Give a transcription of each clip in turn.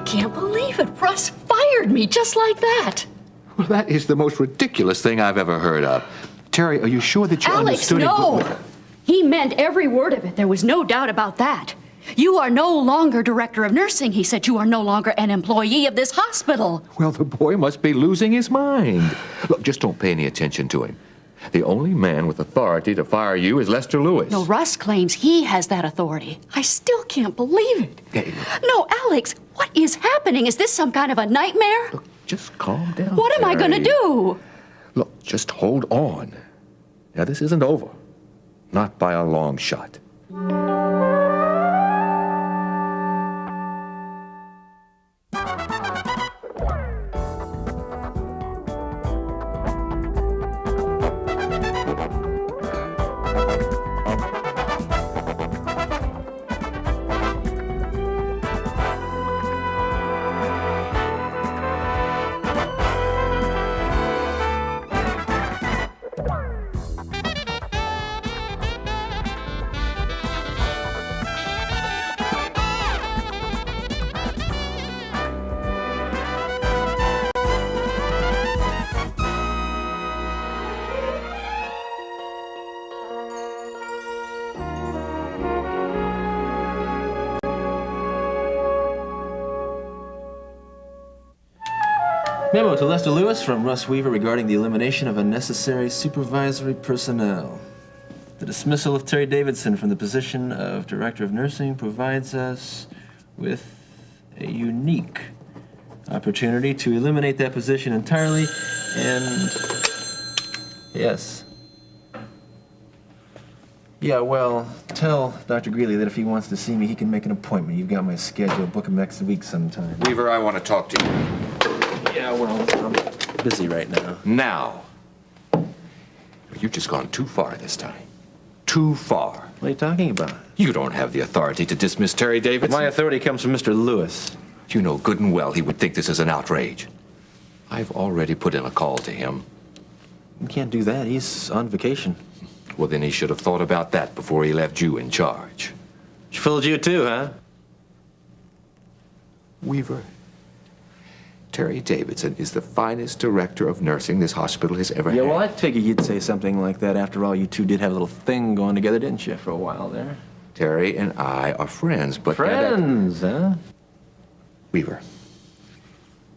can't believe it. Russ fired me just like that. Well, that is the most ridiculous thing I've ever heard of. Terry, are you sure that you understood Alex, no! He meant every word of it. There was no doubt about that. You are no longer director of nursing. He said you are no longer an employee of this hospital. Well, the boy must be losing his mind. Look, just don't pay any attention to him. The only man with authority to fire you is Lester Lewis. No, Russ claims he has that authority. I still can't believe it. Hey, no, Alex, what is happening? Is this some kind of a nightmare? Look, just calm down. What am I going to do? Look, just hold on. Now, this isn't over. Not by a long shot. Memo to Lester Lewis from Russ Weaver regarding the elimination of unnecessary supervisory personnel. The dismissal of Terry Davidson from the position of Director of Nursing provides us with a unique opportunity to eliminate that position entirely and... Yes. Yeah, well, tell Dr. Greeley that if he wants to see me, he can make an appointment. You've got my schedule. Book him next week sometime. Weaver, I want to talk to you. Yeah, well, I'm busy right now. Now. You've just gone too far this time. Too far. What are you talking about? You don't have the authority to dismiss Terry Davidson. My authority comes from Mr. Lewis. You know good and well he would think this is an outrage. I've already put in a call to him. You can't do that. He's on vacation. Well, then he should have thought about that before he left you in charge. She fooled you too, huh? Weaver, Terry Davidson is the finest director of nursing this hospital has ever had. Yeah, well, I figured you'd say something like that. After all, you two did have a little thing going together, didn't you, for a while there? Terry and I are friends, but... Friends, huh? Weaver,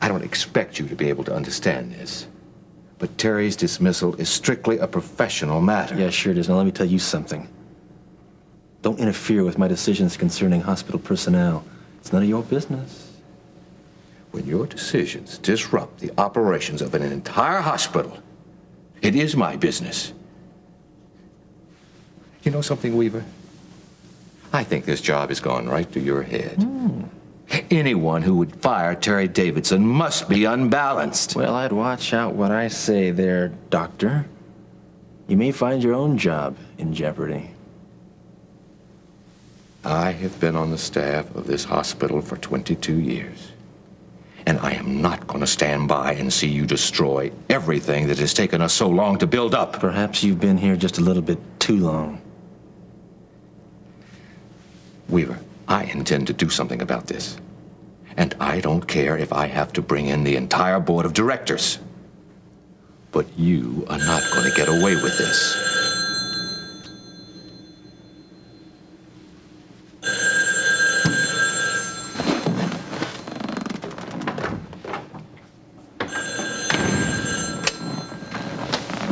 I don't expect you to be able to understand this, but Terry's dismissal is strictly a professional matter. Yeah, sure it is. Now, let me tell you something. Don't interfere with my decisions concerning hospital personnel. It's none of your business. When your decisions disrupt the operations of an entire hospital, it is my business. You know something, Weaver? I think this job has gone right to your head. Anyone who would fire Terry Davidson must be unbalanced. Well, I'd watch out what I say there, Doctor. You may find your own job in jeopardy. I have been on the staff of this hospital for 22 years. And I am not going to stand by and see you destroy everything that has taken us so long to build up. Perhaps you've been here just a little bit too long. Weaver, I intend to do something about this. And I don't care if I have to bring in the entire board of directors. But you are not going to get away with this.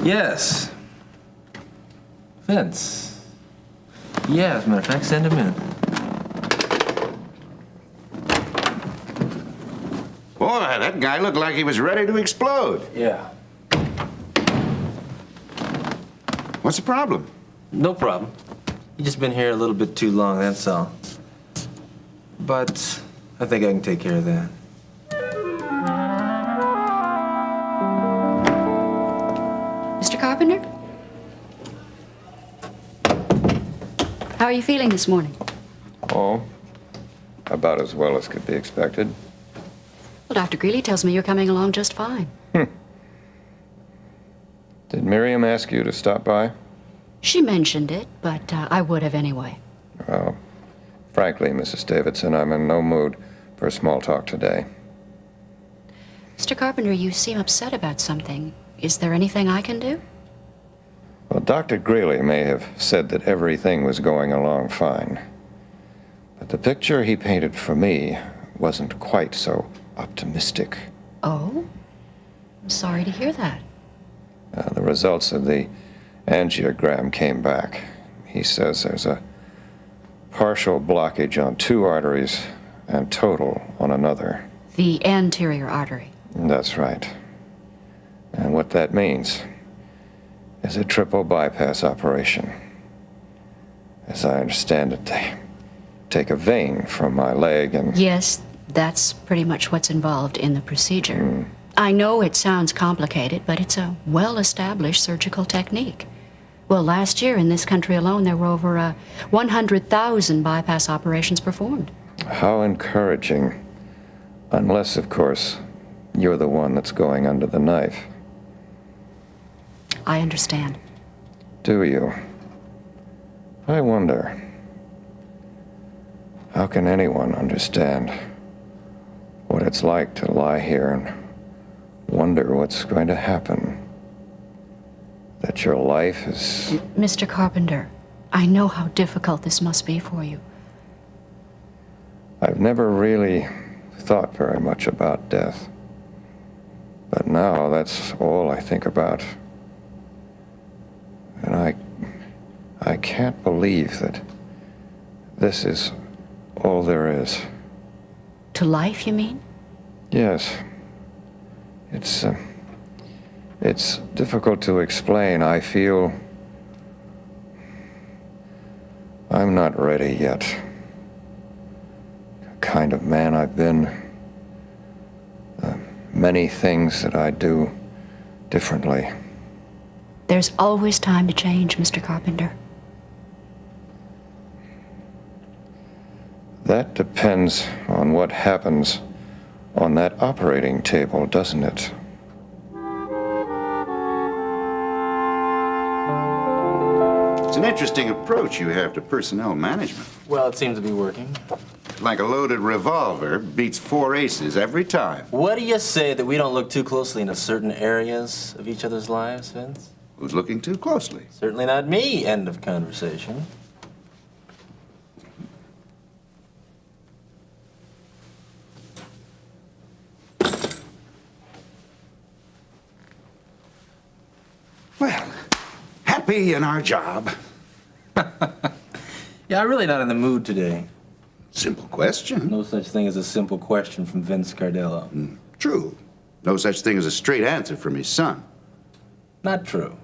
Yes. Vince. Yeah, as a matter of fact, send him in. Boy, that guy looked like he was ready to explode. Yeah. What's the problem? No problem. You've just been here a little bit too long, that's all. But I think I can take care of that. Mr. Carpenter? How are you feeling this morning? Oh, about as well as could be expected. Well, Dr. Greeley tells me you're coming along just fine. Did Miriam ask you to stop by? She mentioned it, but I would have anyway. Well, frankly, Mrs. Davidson, I'm in no mood for small talk today. Mr. Carpenter, you seem upset about something. Is there anything I can do? Well, Dr. Greeley may have said that everything was going along fine. But the picture he painted for me wasn't quite so optimistic. Oh? I'm sorry to hear that. The results of the angiogram came back. He says there's a partial blockage on 2 arteries and total on another. The anterior artery. That's right. And what that means is a triple bypass operation. As I understand it, they take a vein from my leg and... Yes, that's pretty much what's involved in the procedure. I know it sounds complicated, but it's a well-established surgical technique. Well, last year in this country alone, there were over 100,000 bypass operations performed. How encouraging. Unless, of course, you're the one that's going under the knife. I understand. Do you? I wonder. How can anyone understand what it's like to lie here and wonder what's going to happen? That your life is... Mr. Carpenter, I know how difficult this must be for you. I've never really thought very much about death. But now that's all I think about. And I can't believe that this is all there is. To life, you mean? Yes. It's difficult to explain. I feel I'm not ready yet. The kind of man I've been. Many things that I do differently. There's always time to change, Mr. Carpenter. That depends on what happens on that operating table, doesn't it? It's an interesting approach you have to personnel management. Well, it seems to be working. Like a loaded revolver beats 4 aces every time. What do you say that we don't look too closely into certain areas of each other's lives, Vince? Who's looking too closely? Certainly not me. End of conversation. Well, happy in our job. Yeah, I'm really not in the mood today. Simple question. No such thing as a simple question from Vince Cardello. True. No such thing as a straight answer from his son. Not true.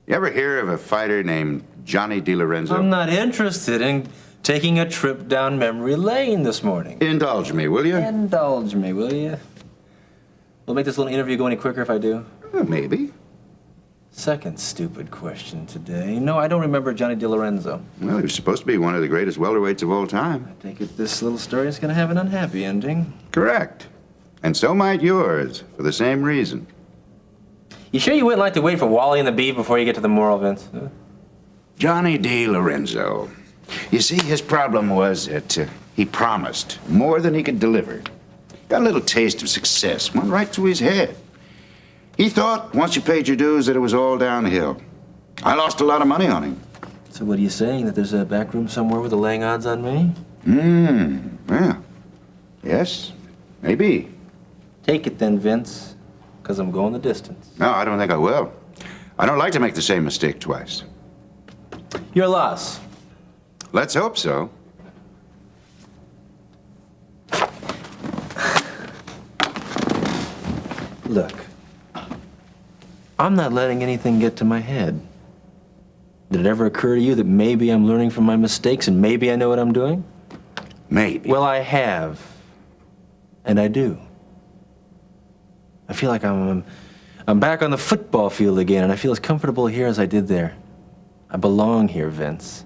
You ever hear of a fighter named Johnny DiLorenzo? I'm not interested in taking a trip down memory lane this morning. Indulge me, will you? Indulge me, will you? Will make this little interview go any quicker if I do? Maybe. Second stupid question today. No, I don't remember Johnny DiLorenzo. Well, he was supposed to be one of the greatest welterweights of all time. I take it this little story is going to have an unhappy ending. Correct. And so might yours, for the same reason. You sure you wouldn't like to wait for Wally and the Bee before you get to the moral, Vince? Johnny DiLorenzo. You see, his problem was that he promised more than he could deliver. Got a little taste of success, went right to his head. He thought, once you paid your dues, that it was all downhill. I lost a lot of money on him. So what are you saying, that there's a back room somewhere with the laying odds on me? Yeah. Yes, maybe. Take it then, Vince, because I'm going the distance. No, I don't think I will. I don't like to make the same mistake twice. Your loss. Let's hope so. Look, I'm not letting anything get to my head. Did it ever occur to you that maybe I'm learning from my mistakes and maybe I know what I'm doing? Maybe. Well, I have. And I do. I feel like I'm back on the football field again, and I feel as comfortable here as I did there. I belong here, Vince.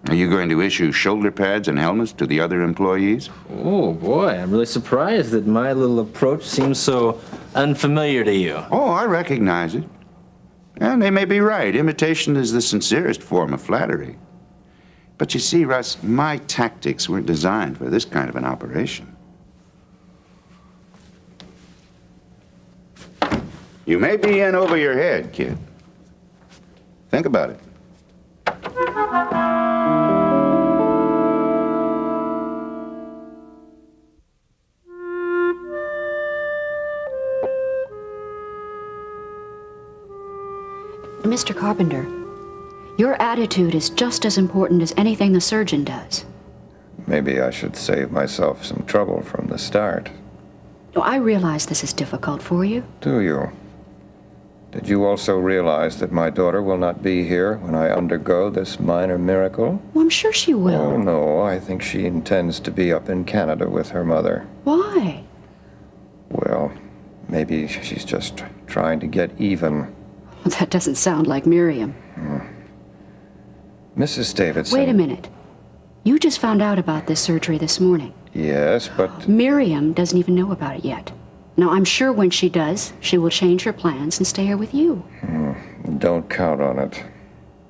Are you going to issue shoulder pads and helmets to the other employees? Oh, boy, I'm really surprised that my little approach seems so unfamiliar to you. Oh, I recognize it. And they may be right. Imitation is the sincerest form of flattery. But you see, Russ, my tactics weren't designed for this kind of an operation. You may be in over your head, kid. Think about it. Mr. Carpenter, your attitude is just as important as anything the surgeon does. Maybe I should save myself some trouble from the start. Oh, I realize this is difficult for you. Do you? Did you also realize that my daughter will not be here when I undergo this minor miracle? Well, I'm sure she will. Oh, no, I think she intends to be up in Canada with her mother. Why? Well, maybe she's just trying to get even. That doesn't sound like Miriam. Mrs. Davidson. Wait a minute. You just found out about this surgery this morning. Yes, but Miriam doesn't even know about it yet. Now, I'm sure when she does, she will change her plans and stay here with you. don't count on it.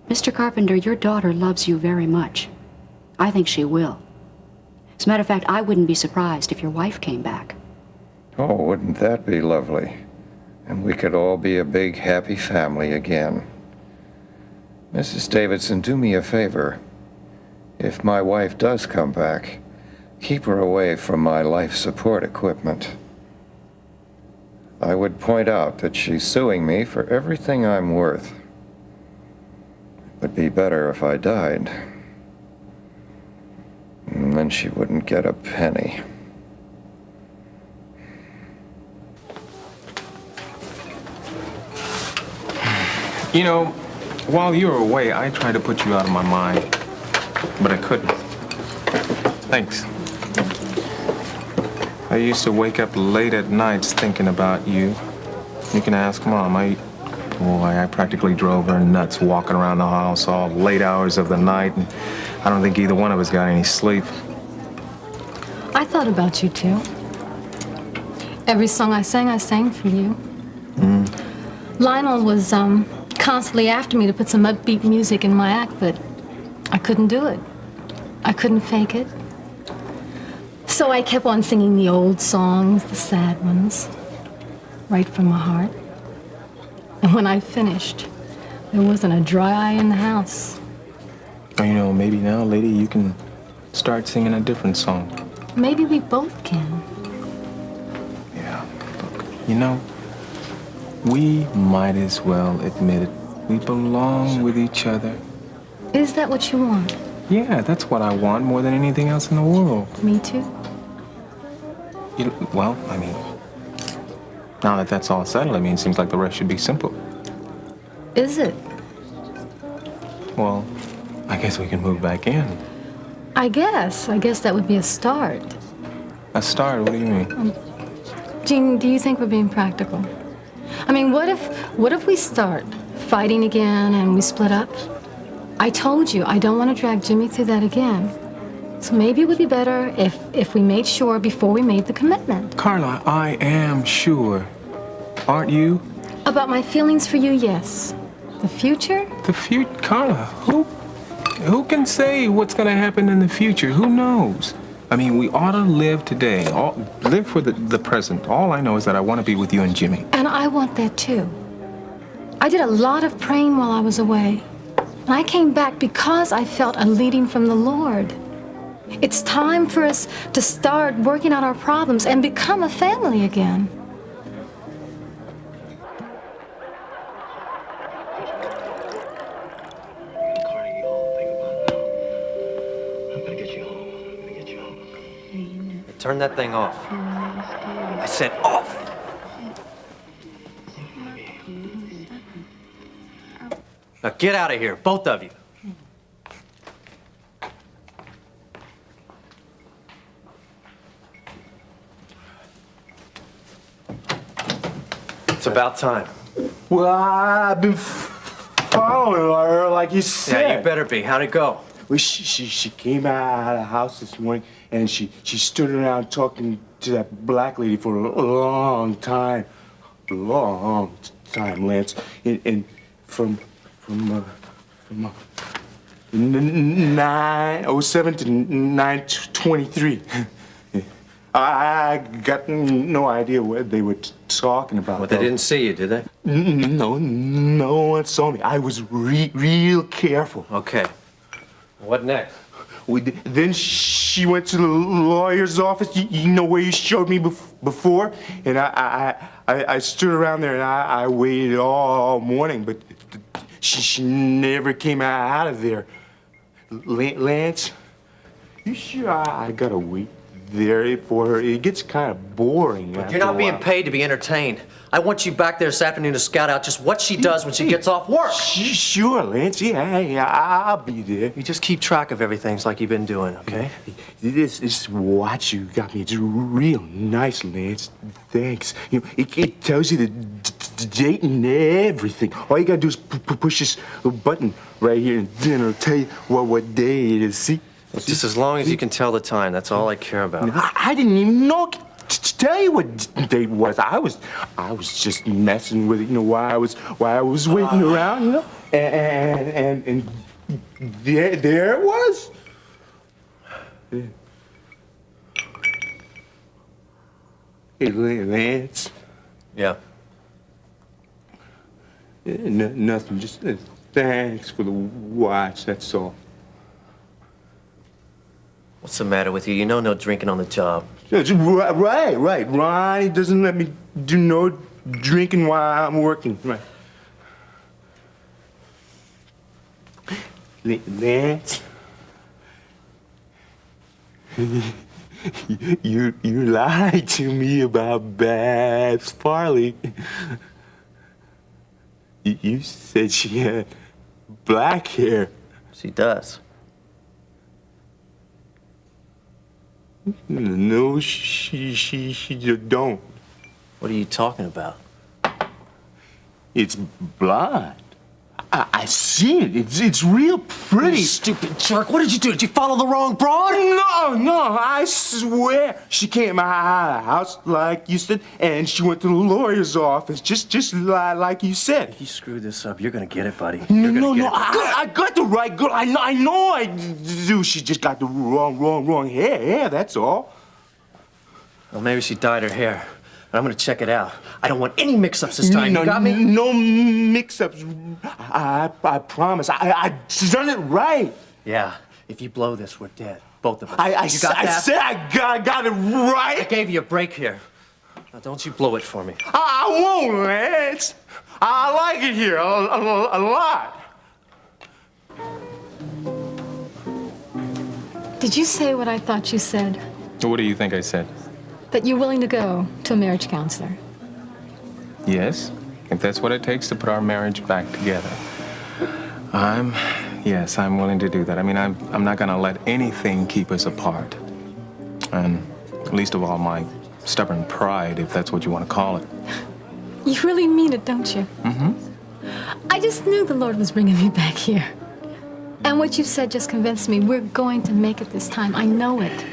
Mr. Carpenter, your daughter loves you very much. I think she will. As a matter of fact, I wouldn't be surprised if your wife came back. Oh, wouldn't that be lovely? And we could all be a big, happy family again. Mrs. Davidson, do me a favor. If my wife does come back, keep her away from my life support equipment. I would point out that she's suing me for everything I'm worth. It would be better if I died. And then she wouldn't get a penny. You know, while you were away, I tried to put you out of my mind, but I couldn't. Thanks. I used to wake up late at nights thinking about you. You can ask Mom. I practically drove her nuts walking around the house all late hours of the night, and I don't think either one of us got any sleep. I thought about you, too. Every song I sang for you. Lionel was, constantly after me to put some upbeat music in my act, but I couldn't do it. I couldn't fake it. So I kept on singing the old songs, the sad ones, right from my heart. And when I finished, there wasn't a dry eye in the house. You know, maybe now, lady, you can start singing a different song. Maybe we both can. Yeah, look, you know, we might as well admit it. We belong with each other. Is that what you want? Yeah, that's what I want more than anything else in the world. Me too? Well, I mean, now that that's all settled, I mean, it seems like the rest should be simple. Is it? Well, I guess we can move back in. I guess that would be a start. A start? What do you mean? Gene, do you think we're being practical? I mean, what if we start fighting again and we split up? I told you I don't want to drag Jimmy through that again. So maybe it would be better if we made sure before we made the commitment. Carla, I am sure. Aren't you? About my feelings for you, yes. The future? The future? Carla, who can say what's going to happen in the future? Who knows? I mean, we ought to live today. Live for the present. All I know is that I want to be with you and Jimmy. And I want that too. I did a lot of praying while I was away. And I came back because I felt a leading from the Lord. It's time for us to start working out our problems and become a family again. Turn that thing off. I said off. Now get out of here, both of you. It's about time. Well, I've been following her, like you said. Yeah, you better be. How'd it go? Well, she came out of the house this morning, and she stood around talking to that black lady for a long time. Lance. And from 9:07 to 9:23. I got no idea what they were talking about. But they didn't see you, did they? No one saw me. I was real careful. Okay. What next? Then she went to the lawyer's office. You know where you showed me before? And I stood around there and I waited all morning, but she never came out of there. Lance, you sure I gotta wait there for her? It gets kind of boring. You're not being paid to be entertained. I want you back there this afternoon to scout out just what she does when she gets off work. Sure, Lance. Yeah, I'll be there. You just keep track of everything like you've been doing, okay? This watch you got me, it's real nice, Lance. Thanks. You know, it tells you the date and everything. All you gotta do is push this button right here, and then it'll tell you what day it is. See? Just as long as you can tell the time, that's all I care about. I didn't even know to tell you what day it was. I was just messing with it, you know, while I was waiting around, you know, and there it was. Hey, Lance. Yeah. Nothing. Just thanks for the watch. That's all. What's the matter with you? You know no drinking on the job. Right. Ronnie doesn't let me do no drinking while I'm working. Right. Lance, you lied to me about Babs Farley. You said she had black hair. She does. No, she don't. What are you talking about? It's blonde. I see it. It's real pretty. You stupid jerk. What did you do? Did you follow the wrong broad? No, I swear. She came out of the house like you said, and she went to the lawyer's office just like you said. If you screw this up, you're gonna get it, buddy. No, I got the right girl. I know I do. She just got the wrong hair, that's all. Well, maybe she dyed her hair. I'm gonna check it out. I don't want any mix-ups this time. No, you got me? No mix-ups. I promise. I done it right. Yeah. If you blow this, we're dead. Both of us. I said I got it right. I gave you a break here. Now, don't you blow it for me. I won't, Lance. I like it here a lot. Did you say what I thought you said? What do you think I said? That you're willing to go to a marriage counselor? Yes, if that's what it takes to put our marriage back together. Yes, I'm willing to do that. I mean, I'm not gonna let anything keep us apart. And least of all, my stubborn pride, if that's what you want to call it. You really mean it, don't you? Mm-hmm. I just knew the Lord was bringing me back here. And what you said just convinced me we're going to make it this time. I know it.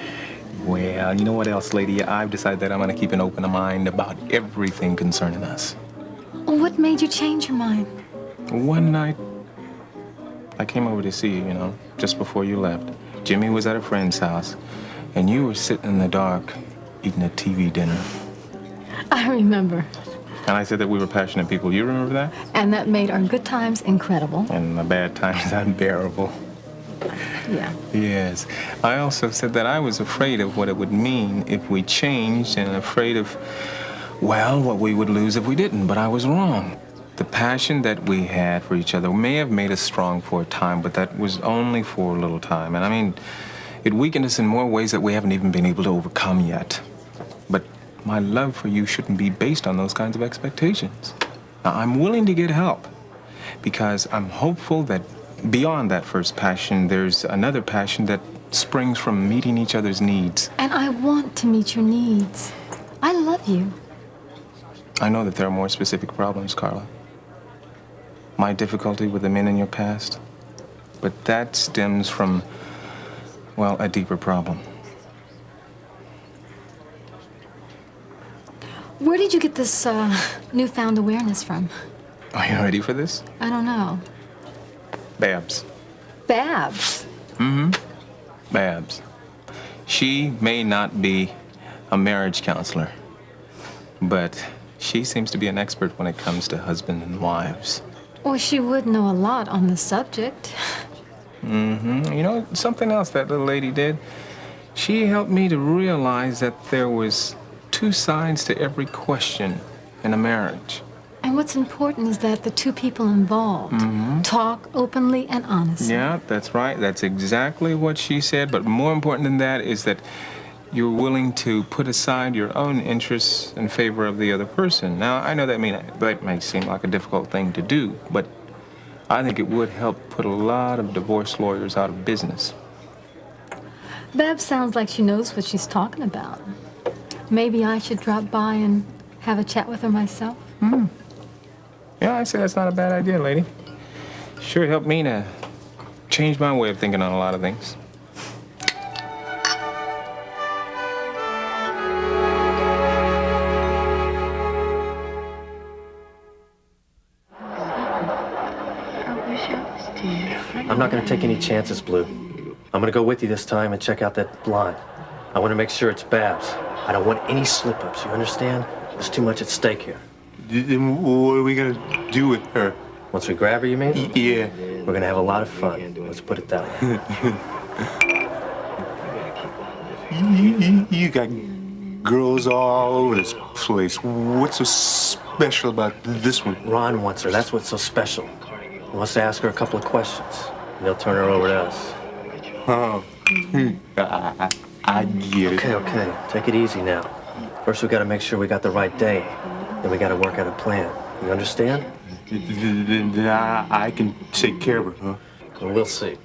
Well, you know what else, lady? I've decided that I'm gonna keep an open mind about everything concerning us. Well, what made you change your mind? One night, I came over to see you, you know, just before you left. Jimmy was at a friend's house, and you were sitting in the dark eating a TV dinner. I remember. And I said that we were passionate people. You remember that? And that made our good times incredible. And the bad times unbearable. Yeah. Yes. I also said that I was afraid of what it would mean if we changed and afraid of, well, what we would lose if we didn't. But I was wrong. The passion that we had for each other may have made us strong for a time, but that was only for a little time. And I mean, it weakened us in more ways that we haven't even been able to overcome yet. But my love for you shouldn't be based on those kinds of expectations. Now, I'm willing to get help because I'm hopeful that beyond that first passion, there's another passion that springs from meeting each other's needs. And I want to meet your needs. I love you. I know that there are more specific problems, Carla. My difficulty with the men in your past, but that stems from, well, a deeper problem. Where did you get this newfound awareness from? Are you ready for this? I don't know. Babs. Babs. Babs. She may not be a marriage counselor, but she seems to be an expert when it comes to husband and wives. Well, she would know a lot on the subject. You know, something else that little lady did? She helped me to realize that there was two sides to every question in a marriage. And what's important is that the two people involved talk openly and honestly. Yeah, that's right. That's exactly what she said. But more important than that is that you're willing to put aside your own interests in favor of the other person. Now, I know that may seem like a difficult thing to do, but I think it would help put a lot of divorce lawyers out of business. Babs sounds like she knows what she's talking about. Maybe I should drop by and have a chat with her myself. Yeah, I say that's not a bad idea, lady. Sure helped me to change my way of thinking on a lot of things. I'm not gonna take any chances, Blue. I'm gonna go with you this time and check out that blonde. I wanna make sure it's Babs. I don't want any slip-ups, you understand? There's too much at stake here. Then what are we gonna do with her? Once we grab her, you mean? Yeah. We're gonna have a lot of fun. Let's put it that way. You got girls all over this place. What's so special about this one? Ron wants her. That's what's so special. He wants to ask her a couple of questions, and he'll turn her over to us. Oh, I get it. Okay. Take it easy now. First, we gotta make sure we got the right day. Then we gotta work out a plan. You understand? Then I can take care of her, huh? Well, we'll see.